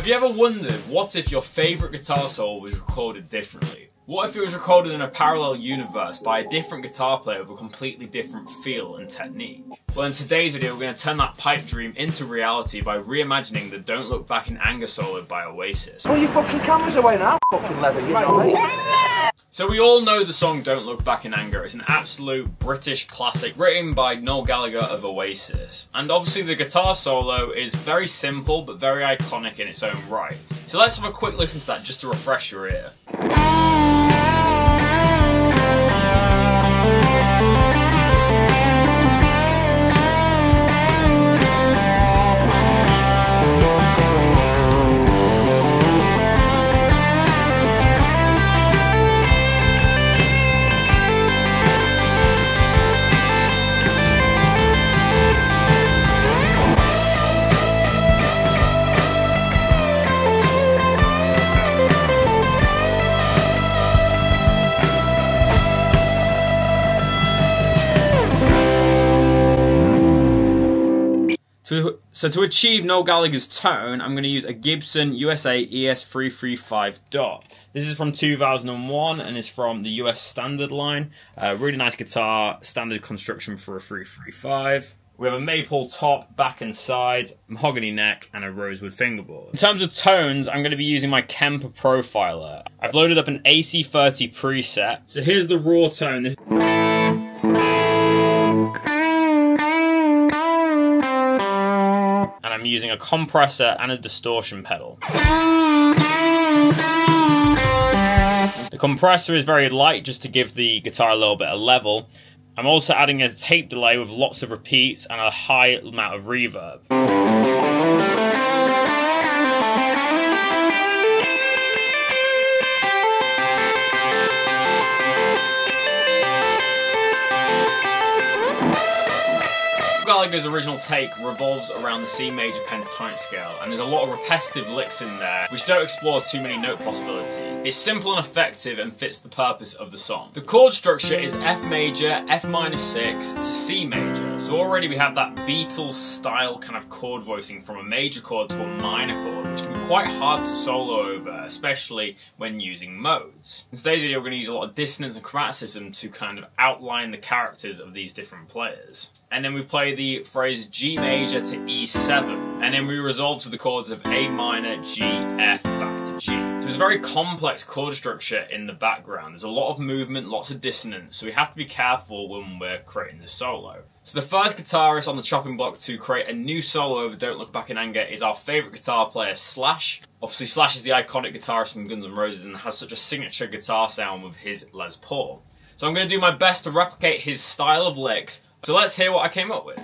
Have you ever wondered, what if your favourite guitar solo was recorded differently? What if it was recorded in a parallel universe by a different guitar player with a completely different feel and technique? Well, in today's video we're going to turn that pipe dream into reality by reimagining the Don't Look Back in Anger solo by Oasis. Pull your fucking cameras away now, fucking leather, you know. So we all know the song Don't Look Back in Anger. It's an absolute British classic written by Noel Gallagher of Oasis. And obviously the guitar solo is very simple but very iconic in its own right. So let's have a quick listen to that just to refresh your ear. So to achieve Noel Gallagher's tone, I'm going to use a Gibson USA ES335 DOT. This is from 2001 and is from the US standard line. Really nice guitar, standard construction for a 335. We have a maple top, back and sides, mahogany neck, and a rosewood fingerboard. In terms of tones, I'm going to be using my Kemper Profiler. I've loaded up an AC30 preset. So here's the raw tone. I'm using a compressor and a distortion pedal. The compressor is very light just to give the guitar a little bit of level. I'm also adding a tape delay with lots of repeats and a high amount of reverb. Gallagher's original take revolves around the C major pentatonic scale, and there's a lot of repetitive licks in there which don't explore too many note possibilities. It's simple and effective and fits the purpose of the song. The chord structure is F major, F minor 6 to C major, so already we have that Beatles style kind of chord voicing from a major chord to a minor chord, which can be quite hard to solo over, especially when using modes. In today's video we're going to use a lot of dissonance and chromaticism to kind of outline the characters of these different players. And then we play the phrase G major to E7, and then we resolve to the chords of A minor, G, F, back to G. So it's a very complex chord structure in the background. There's a lot of movement, lots of dissonance, so we have to be careful when we're creating this solo. So the first guitarist on the chopping block to create a new solo over Don't Look Back in Anger is our favourite guitar player, Slash. Obviously Slash is the iconic guitarist from Guns N' Roses and has such a signature guitar sound with his Les Paul. So I'm going to do my best to replicate his style of licks. So let's hear what I came up with.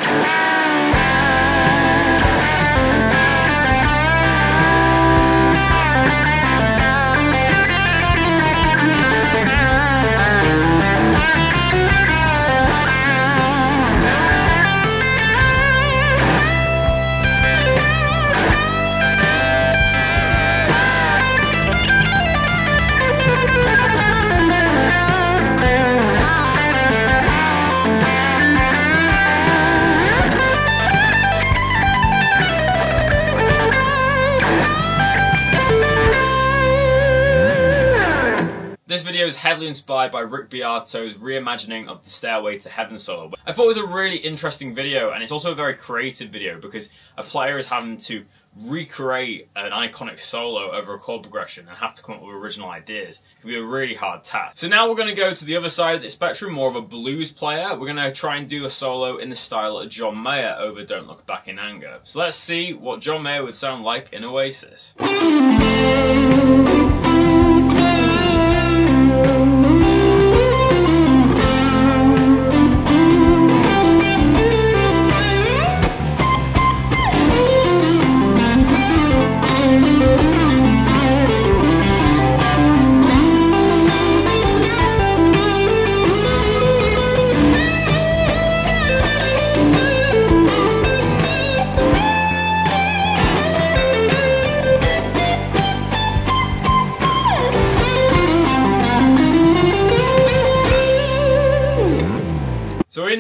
This video is heavily inspired by Rick Beato's reimagining of the Stairway to Heaven solo. I thought it was a really interesting video, and it's also a very creative video because a player is having to recreate an iconic solo over a chord progression and have to come up with original ideas. It can be a really hard task. So now we're going to go to the other side of the spectrum, more of a blues player. We're going to try and do a solo in the style of John Mayer over Don't Look Back in Anger. So let's see what John Mayer would sound like in Oasis.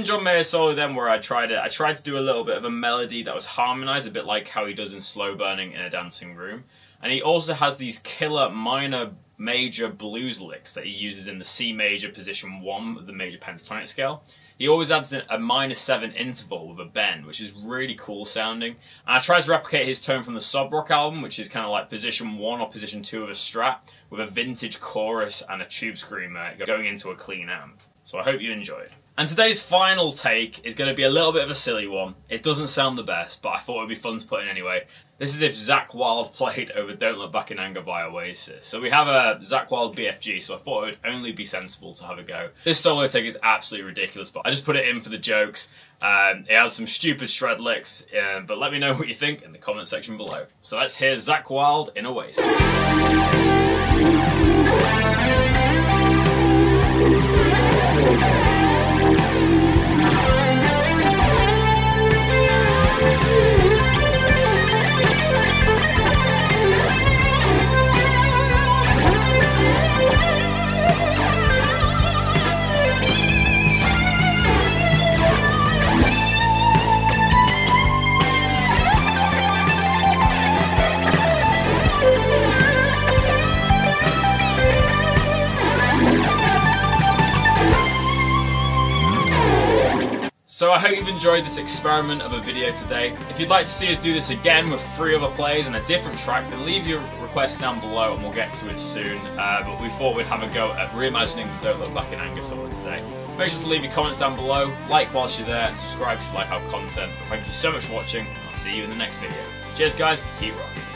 didn't John Mayer solo then where I tried to do a little bit of a melody that was harmonized, a bit like how he does in Slow Burning in a Dancing Room. And he also has these killer minor major blues licks that he uses in the C major position 1 of the major pentatonic scale. He always adds a -7 interval with a bend, which is really cool sounding. And I tried to replicate his tone from the Sob Rock album, which is kind of like position 1 or position 2 of a Strat, with a vintage chorus and a tube screamer going into a clean amp. So I hope you enjoyed. And today's final take is going to be a little bit of a silly one. It doesn't sound the best, but I thought it would be fun to put in anyway. This is if Zakk Wylde played over Don't Look Back in Anger by Oasis. So we have a Zakk Wylde BFG, so I thought it would only be sensible to have a go. This solo take is absolutely ridiculous, but I just put it in for the jokes. It has some stupid shred licks, but let me know what you think in the comment section below. So let's hear Zakk Wylde in Oasis. So I hope you've enjoyed this experiment of a video today. If you'd like to see us do this again with 3 other players and a different track, then leave your request down below and we'll get to it soon. But we thought we'd have a go at reimagining the Don't Look Back in Anger solo today. Make sure to leave your comments down below, like whilst you're there, and subscribe if you like our content. But thank you so much for watching. I'll see you in the next video. Cheers guys, keep rocking.